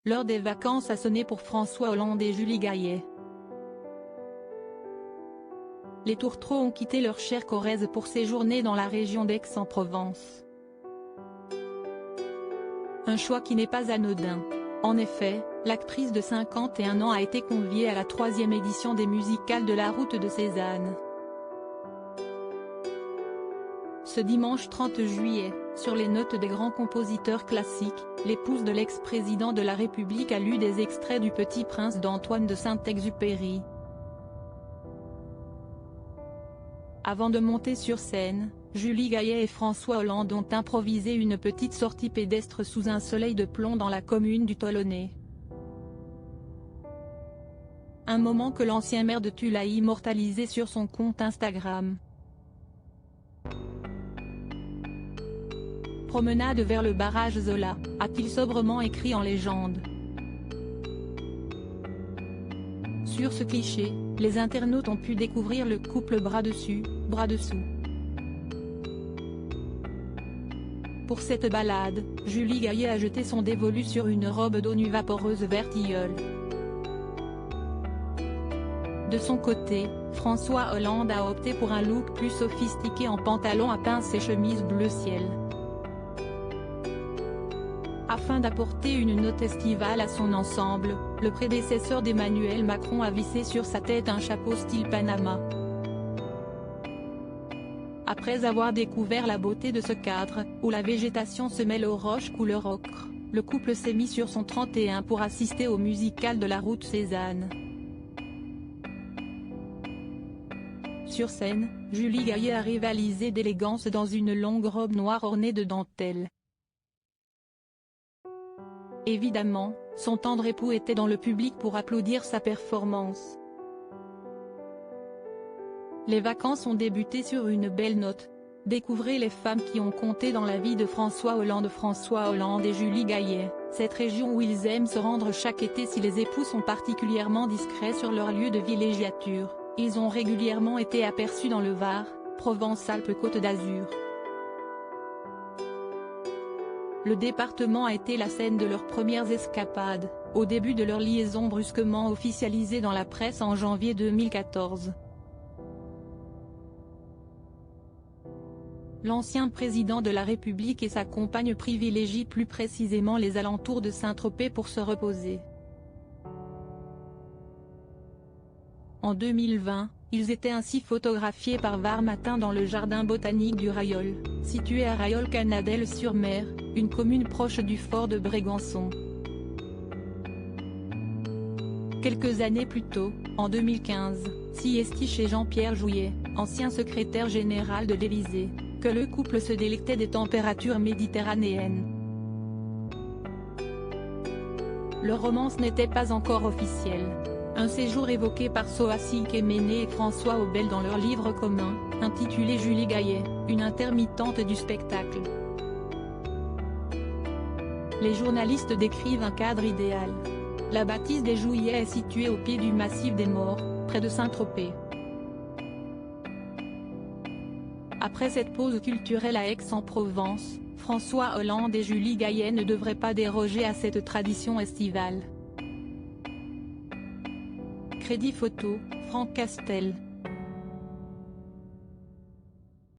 L'heure des vacances a sonné pour François Hollande et Julie Gaillet. Les tourtereaux ont quitté leur chère Corrèze pour séjourner dans la région d'Aix-en-Provence. Un choix qui n'est pas anodin. En effet, l'actrice de 51 ans a été conviée à la 3e édition des musicales de la Route de Cézanne. Ce dimanche 30 juillet, sur les notes des grands compositeurs classiques, l'épouse de l'ex-président de la République a lu des extraits du Petit Prince d'Antoine de Saint-Exupéry. Avant de monter sur scène, Julie Gaillet et François Hollande ont improvisé une petite sortie pédestre sous un soleil de plomb dans la commune du Tolonnais. Un moment que l'ancien maire de Tulle a immortalisé sur son compte Instagram. Promenade vers le barrage Zola, a-t-il sobrement écrit en légende. Sur ce cliché, les internautes ont pu découvrir le couple bras dessus, bras dessous. Pour cette balade, Julie Gaillet a jeté son dévolu sur une robe d'eau nue vaporeuse vert tilleul. De son côté, François Hollande a opté pour un look plus sophistiqué en pantalon à pince et chemise bleu ciel. Afin d'apporter une note estivale à son ensemble, le prédécesseur d'Emmanuel Macron a vissé sur sa tête un chapeau style Panama. Après avoir découvert la beauté de ce cadre, où la végétation se mêle aux roches couleur ocre, le couple s'est mis sur son 31 pour assister au musical de la Route Cézanne. Sur scène, Julie Gaillet a rivalisé d'élégance dans une longue robe noire ornée de dentelles. Évidemment, son tendre époux était dans le public pour applaudir sa performance. Les vacances ont débuté sur une belle note. Découvrez les femmes qui ont compté dans la vie de François Hollande et Julie Gaillet, cette région où ils aiment se rendre chaque été si les époux sont particulièrement discrets sur leur lieu de villégiature. Ils ont régulièrement été aperçus dans le Var, Provence-Alpes-Côte d'Azur. Le département a été la scène de leurs premières escapades, au début de leur liaison brusquement officialisée dans la presse en janvier 2014. L'ancien président de la République et sa compagne privilégient plus précisément les alentours de Saint-Tropez pour se reposer. En 2020, ils étaient ainsi photographiés par Var Matin dans le jardin botanique du Rayol, situé à Rayol-Canadelle-sur-Mer, une commune proche du fort de Brégançon. Quelques années plus tôt, en 2015, c'est chez Jean-Pierre Jouyet, ancien secrétaire général de l'Élysée, que le couple se délectait des températures méditerranéennes. Leur romance n'était pas encore officielle. Un séjour évoqué par Sohassi Kéméné et François Obel dans leur livre commun, intitulé Julie Gaillet, une intermittente du spectacle. Les journalistes décrivent un cadre idéal. La bâtisse des Jouyets est située au pied du massif des Maures, près de Saint-Tropez. Après cette pause culturelle à Aix-en-Provence, François Hollande et Julie Gaillet ne devraient pas déroger à cette tradition estivale. Crédit photo, Franck Castel.